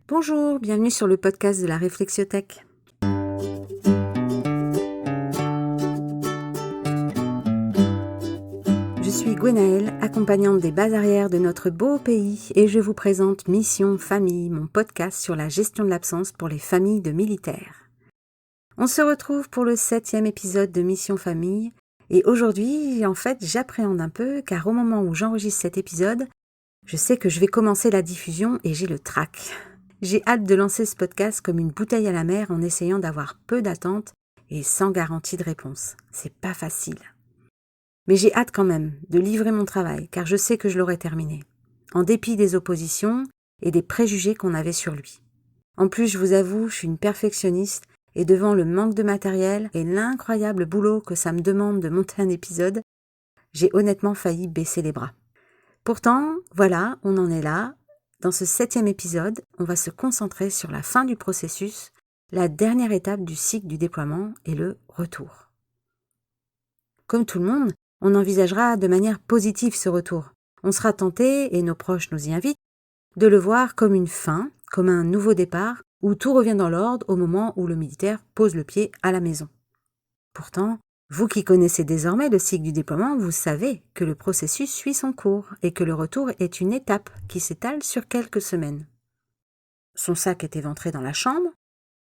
Bonjour, bienvenue sur le podcast de la Réflexiothèque. Je suis Gwenaëlle, accompagnante des bases arrières de notre beau pays et je vous présente Mission Famille, mon podcast sur la gestion de l'absence pour les familles de militaires. On se retrouve pour le 7e épisode de Mission Famille et aujourd'hui, j'appréhende un peu car au moment où j'enregistre cet épisode, je sais que je vais commencer la diffusion et j'ai le trac. J'ai hâte de lancer ce podcast comme une bouteille à la mer en essayant d'avoir peu d'attentes et sans garantie de réponse. C'est pas facile. Mais j'ai hâte quand même de livrer mon travail car je sais que je l'aurai terminé, en dépit des oppositions et des préjugés qu'on avait sur lui. En plus, je vous avoue, je suis une perfectionniste et devant le manque de matériel et l'incroyable boulot que ça me demande de monter un épisode, j'ai honnêtement failli baisser les bras. Pourtant, voilà, on en est là. Dans ce 7e épisode, on va se concentrer sur la fin du processus, la dernière étape du cycle du déploiement et le retour. Comme tout le monde, on envisagera de manière positive ce retour. On sera tenté, et nos proches nous y invitent, de le voir comme une fin, comme un nouveau départ, où tout revient dans l'ordre au moment où le militaire pose le pied à la maison. Pourtant, vous qui connaissez désormais le cycle du déploiement, vous savez que le processus suit son cours et que le retour est une étape qui s'étale sur quelques semaines. Son sac est éventré dans la chambre,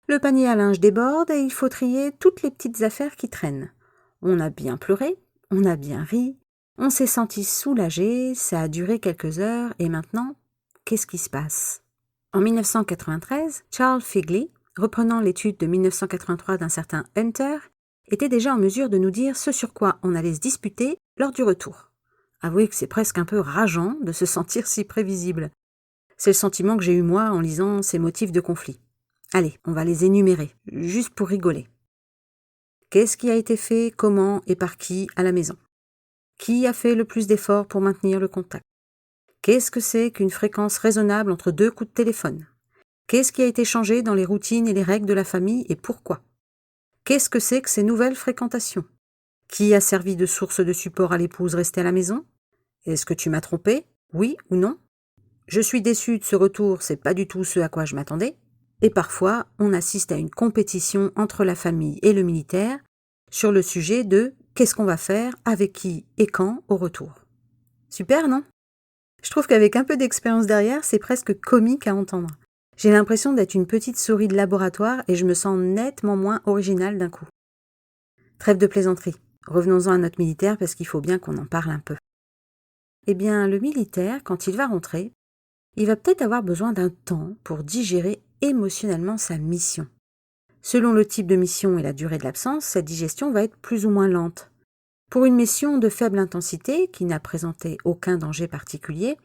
le panier à linge déborde et il faut trier toutes les petites affaires qui traînent. On a bien pleuré, on a bien ri, on s'est senti soulagé, ça a duré quelques heures et maintenant, qu'est-ce qui se passe ? En 1993, Charles Figley, reprenant l'étude de 1983 d'un certain Hunter, était déjà en mesure de nous dire ce sur quoi on allait se disputer lors du retour. Avouez que c'est presque un peu rageant de se sentir si prévisible. C'est le sentiment que j'ai eu moi en lisant ces motifs de conflit. Allez, on va les énumérer, juste pour rigoler. Qu'est-ce qui a été fait, comment et par qui à la maison ? Qui a fait le plus d'efforts pour maintenir le contact ? Qu'est-ce que c'est qu'une fréquence raisonnable entre 2 coups de téléphone ? Qu'est-ce qui a été changé dans les routines et les règles de la famille et pourquoi ? Qu'est-ce que c'est que ces nouvelles fréquentations ? Qui a servi de source de support à l'épouse restée à la maison ? Est-ce que tu m'as trompé ? Oui ou non ? Je suis déçue de ce retour, c'est pas du tout ce à quoi je m'attendais. Et parfois, on assiste à une compétition entre la famille et le militaire sur le sujet de qu'est-ce qu'on va faire, avec qui et quand au retour. Super, non ? Je trouve qu'avec un peu d'expérience derrière, c'est presque comique à entendre. J'ai l'impression d'être une petite souris de laboratoire et je me sens nettement moins originale d'un coup. Trêve de plaisanterie. Revenons-en à notre militaire parce qu'il faut bien qu'on en parle un peu. Eh bien, le militaire, quand il va rentrer, il va peut-être avoir besoin d'un temps pour digérer émotionnellement sa mission. Selon le type de mission et la durée de l'absence, cette digestion va être plus ou moins lente. Pour une mission de faible intensité, qui n'a présenté aucun danger particulier,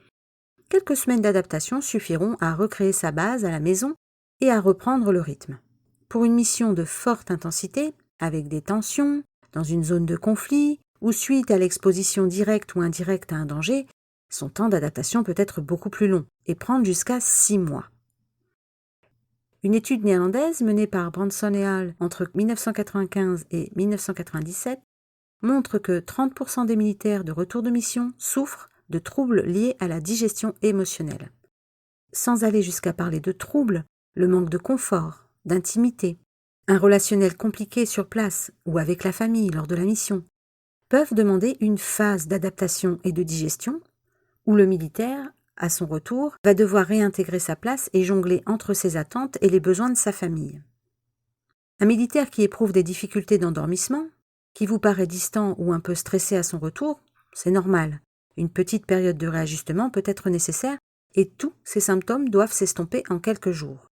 quelques semaines d'adaptation suffiront à recréer sa base à la maison et à reprendre le rythme. Pour une mission de forte intensité, avec des tensions, dans une zone de conflit, ou suite à l'exposition directe ou indirecte à un danger, son temps d'adaptation peut être beaucoup plus long et prendre jusqu'à 6 mois. Une étude néerlandaise menée par Branson et al. Entre 1995 et 1997 montre que 30% des militaires de retour de mission souffrent de troubles liés à la digestion émotionnelle. Sans aller jusqu'à parler de troubles, le manque de confort, d'intimité, un relationnel compliqué sur place ou avec la famille lors de la mission, peuvent demander une phase d'adaptation et de digestion où le militaire, à son retour, va devoir réintégrer sa place et jongler entre ses attentes et les besoins de sa famille. Un militaire qui éprouve des difficultés d'endormissement, qui vous paraît distant ou un peu stressé à son retour, c'est normal. Une petite période de réajustement peut être nécessaire et tous ces symptômes doivent s'estomper en quelques jours.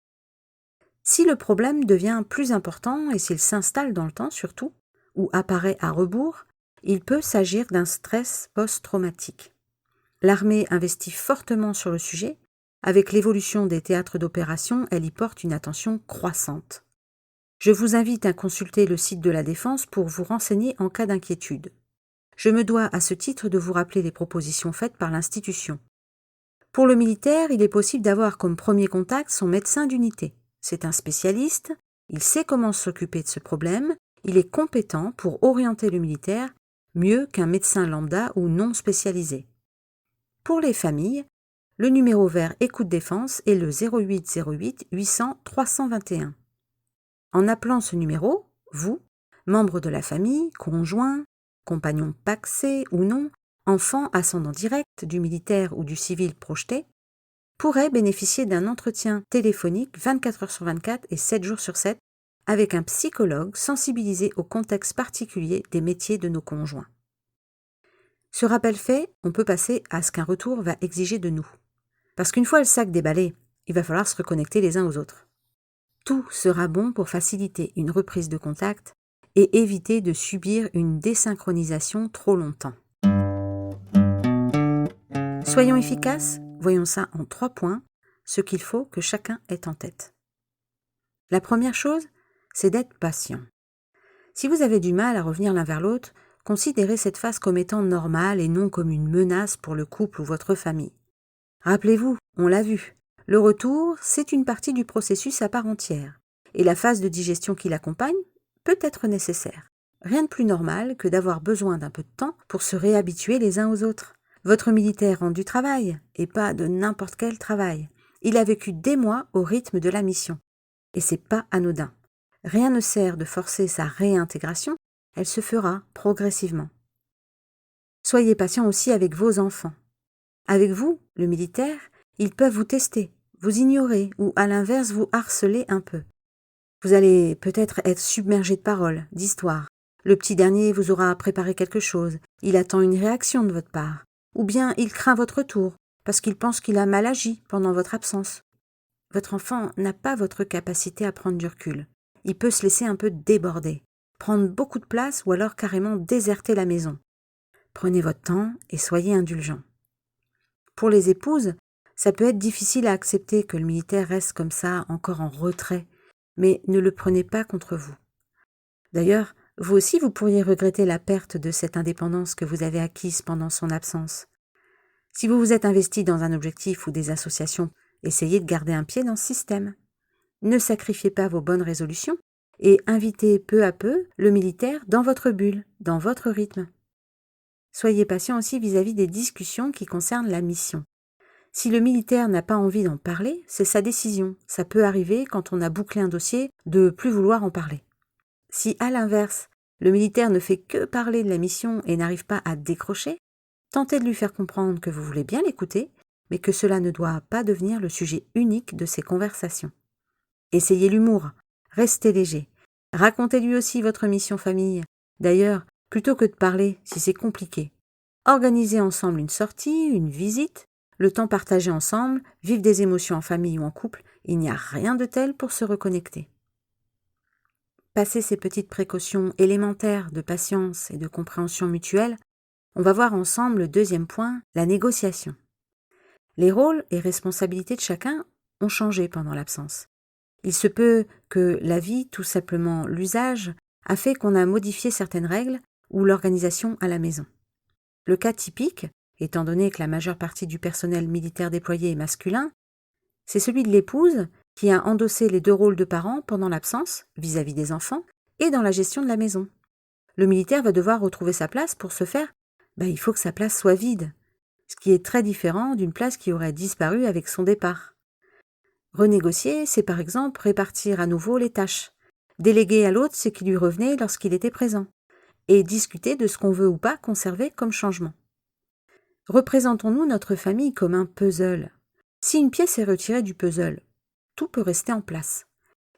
Si le problème devient plus important et s'il s'installe dans le temps surtout, ou apparaît à rebours, il peut s'agir d'un stress post-traumatique. L'armée investit fortement sur le sujet. Avec l'évolution des théâtres d'opération, elle y porte une attention croissante. Je vous invite à consulter le site de la Défense pour vous renseigner en cas d'inquiétude. Je me dois à ce titre de vous rappeler les propositions faites par l'institution. Pour le militaire, il est possible d'avoir comme premier contact son médecin d'unité. C'est un spécialiste, il sait comment s'occuper de ce problème, il est compétent pour orienter le militaire mieux qu'un médecin lambda ou non spécialisé. Pour les familles, Le numéro vert Écoute Défense est le 0808 800 321. En appelant ce numéro, vous, membre de la famille, conjoint, compagnon pacsé ou non, enfant ascendant direct du militaire ou du civil projeté, pourrait bénéficier d'un entretien téléphonique 24 heures sur 24 et 7 jours sur 7 avec un psychologue sensibilisé au contexte particulier des métiers de nos conjoints. Ce rappel fait, on peut passer à ce qu'un retour va exiger de nous. Parce qu'une fois le sac déballé, il va falloir se reconnecter les uns aux autres. Tout sera bon pour faciliter une reprise de contact et éviter de subir une désynchronisation trop longtemps. Soyons efficaces, voyons ça en 3 points, ce qu'il faut que chacun ait en tête. La première chose, c'est d'être patient. Si vous avez du mal à revenir l'un vers l'autre, considérez cette phase comme étant normale et non comme une menace pour le couple ou votre famille. Rappelez-vous, on l'a vu, le retour, c'est une partie du processus à part entière, et la phase de digestion qui l'accompagne peut être nécessaire. Rien de plus normal que d'avoir besoin d'un peu de temps pour se réhabituer les uns aux autres. Votre militaire rend du travail, et pas de n'importe quel travail. Il a vécu des mois au rythme de la mission. Et c'est pas anodin. Rien ne sert de forcer sa réintégration, elle se fera progressivement. Soyez patient aussi avec vos enfants. Avec vous, le militaire, ils peuvent vous tester, vous ignorer ou à l'inverse vous harceler un peu. Vous allez peut-être être submergé de paroles, d'histoires. Le petit dernier vous aura préparé quelque chose, il attend une réaction de votre part. Ou bien il craint votre retour, parce qu'il pense qu'il a mal agi pendant votre absence. Votre enfant n'a pas votre capacité à prendre du recul. Il peut se laisser un peu déborder, prendre beaucoup de place ou alors carrément déserter la maison. Prenez votre temps et soyez indulgents. Pour les épouses, ça peut être difficile à accepter que le militaire reste comme ça, encore en retrait, mais ne le prenez pas contre vous. D'ailleurs, vous aussi vous pourriez regretter la perte de cette indépendance que vous avez acquise pendant son absence. Si vous vous êtes investi dans un objectif ou des associations, essayez de garder un pied dans ce système. Ne sacrifiez pas vos bonnes résolutions et invitez peu à peu le militaire dans votre bulle, dans votre rythme. Soyez patient aussi vis-à-vis des discussions qui concernent la mission. Si le militaire n'a pas envie d'en parler, c'est sa décision. Ça peut arriver quand on a bouclé un dossier de plus vouloir en parler. Si à l'inverse, le militaire ne fait que parler de la mission et n'arrive pas à décrocher, tentez de lui faire comprendre que vous voulez bien l'écouter, mais que cela ne doit pas devenir le sujet unique de ces conversations. Essayez l'humour, restez léger. Racontez-lui aussi votre mission famille. D'ailleurs, plutôt que de parler, si c'est compliqué, organisez ensemble une sortie, une visite, le temps partagé ensemble, vivre des émotions en famille ou en couple, il n'y a rien de tel pour se reconnecter. Passez ces petites précautions élémentaires de patience et de compréhension mutuelle, on va voir ensemble le deuxième point, la négociation. Les rôles et responsabilités de chacun ont changé pendant l'absence. Il se peut que la vie, tout simplement l'usage, a fait qu'on a modifié certaines règles ou l'organisation à la maison. Le cas typique, étant donné que la majeure partie du personnel militaire déployé est masculin, c'est celui de l'épouse qui a endossé les 2 rôles de parents pendant l'absence, vis-à-vis des enfants, et dans la gestion de la maison. Le militaire va devoir retrouver sa place. Pour ce faire, il faut que sa place soit vide, ce qui est très différent d'une place qui aurait disparu avec son départ. Renégocier, c'est par exemple répartir à nouveau les tâches, déléguer à l'autre ce qui lui revenait lorsqu'il était présent, et discuter de ce qu'on veut ou pas conserver comme changement. Représentons-nous notre famille comme un puzzle. Si une pièce est retirée du puzzle, tout peut rester en place.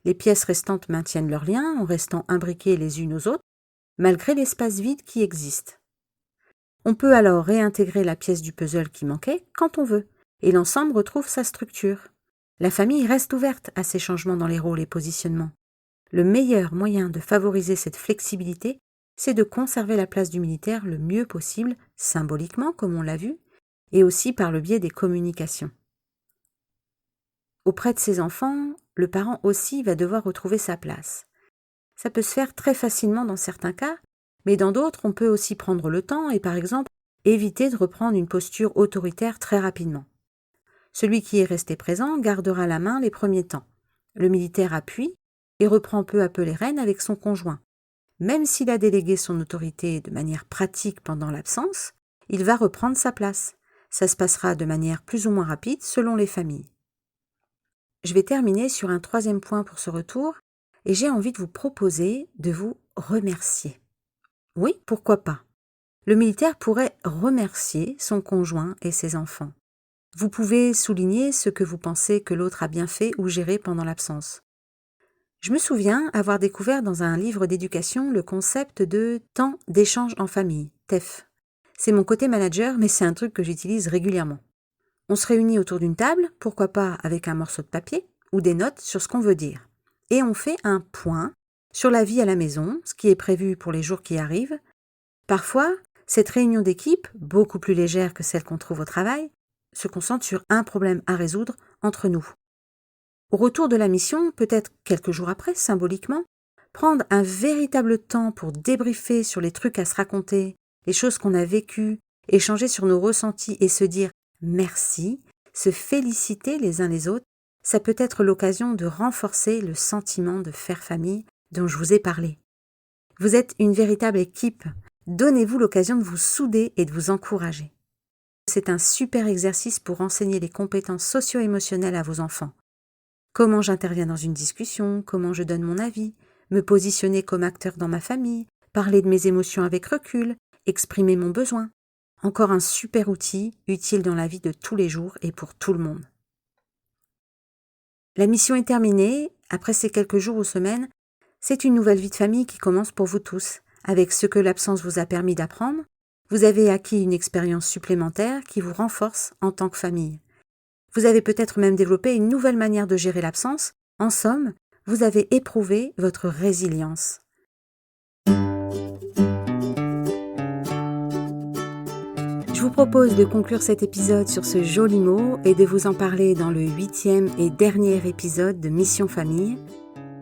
Les pièces restantes maintiennent leur lien en restant imbriquées les unes aux autres, malgré l'espace vide qui existe. On peut alors réintégrer la pièce du puzzle qui manquait quand on veut, et l'ensemble retrouve sa structure. La famille reste ouverte à ces changements dans les rôles et positionnements. Le meilleur moyen de favoriser cette flexibilité, c'est de conserver la place du militaire le mieux possible, symboliquement comme on l'a vu, et aussi par le biais des communications. Auprès de ses enfants, le parent aussi va devoir retrouver sa place. Ça peut se faire très facilement dans certains cas, mais dans d'autres, on peut aussi prendre le temps et par exemple, éviter de reprendre une posture autoritaire très rapidement. Celui qui est resté présent gardera la main les premiers temps. Le militaire appuie et reprend peu à peu les rênes avec son conjoint. Même s'il a délégué son autorité de manière pratique pendant l'absence, il va reprendre sa place. Ça se passera de manière plus ou moins rapide selon les familles. Je vais terminer sur un troisième point pour ce retour et j'ai envie de vous proposer de vous remercier. Oui, pourquoi pas? Le militaire pourrait remercier son conjoint et ses enfants. Vous pouvez souligner ce que vous pensez que l'autre a bien fait ou géré pendant l'absence. Je me souviens avoir découvert dans un livre d'éducation le concept de temps d'échange en famille, TEF. C'est mon côté manager, mais c'est un truc que j'utilise régulièrement. On se réunit autour d'une table, pourquoi pas avec un morceau de papier ou des notes sur ce qu'on veut dire. Et on fait un point sur la vie à la maison, ce qui est prévu pour les jours qui arrivent. Parfois, cette réunion d'équipe, beaucoup plus légère que celle qu'on trouve au travail, se concentre sur un problème à résoudre entre nous. Au retour de la mission, peut-être quelques jours après, symboliquement, prendre un véritable temps pour débriefer sur les trucs à se raconter, les choses qu'on a vécues, échanger sur nos ressentis et se dire merci, se féliciter les uns les autres, ça peut être l'occasion de renforcer le sentiment de faire famille dont je vous ai parlé. Vous êtes une véritable équipe. Donnez-vous l'occasion de vous souder et de vous encourager. C'est un super exercice pour enseigner les compétences socio-émotionnelles à vos enfants. Comment j'interviens dans une discussion, comment je donne mon avis, me positionner comme acteur dans ma famille, parler de mes émotions avec recul, exprimer mon besoin. Encore un super outil utile dans la vie de tous les jours et pour tout le monde. La mission est terminée. Après ces quelques jours ou semaines, c'est une nouvelle vie de famille qui commence pour vous tous. Avec ce que l'absence vous a permis d'apprendre, vous avez acquis une expérience supplémentaire qui vous renforce en tant que famille. Vous avez peut-être même développé une nouvelle manière de gérer l'absence. En somme, vous avez éprouvé votre résilience. Je vous propose de conclure cet épisode sur ce joli mot et de vous en parler dans le 8e et dernier épisode de Mission Famille.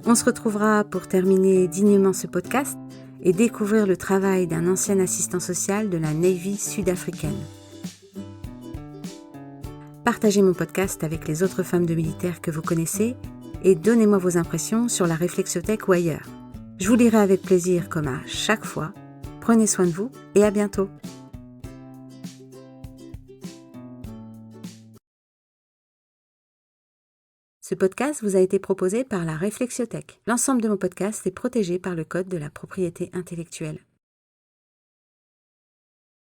On se retrouvera pour terminer dignement ce podcast et découvrir le travail d'un ancien assistant social de la Navy sud-africaine. Partagez mon podcast avec les autres femmes de militaires que vous connaissez et donnez-moi vos impressions sur la réflexiothèque ou ailleurs. Je vous lirai avec plaisir comme à chaque fois. Prenez soin de vous et à bientôt. Ce podcast vous a été proposé par la Réflexiothèque. L'ensemble de mon podcast est protégé par le Code de la propriété intellectuelle.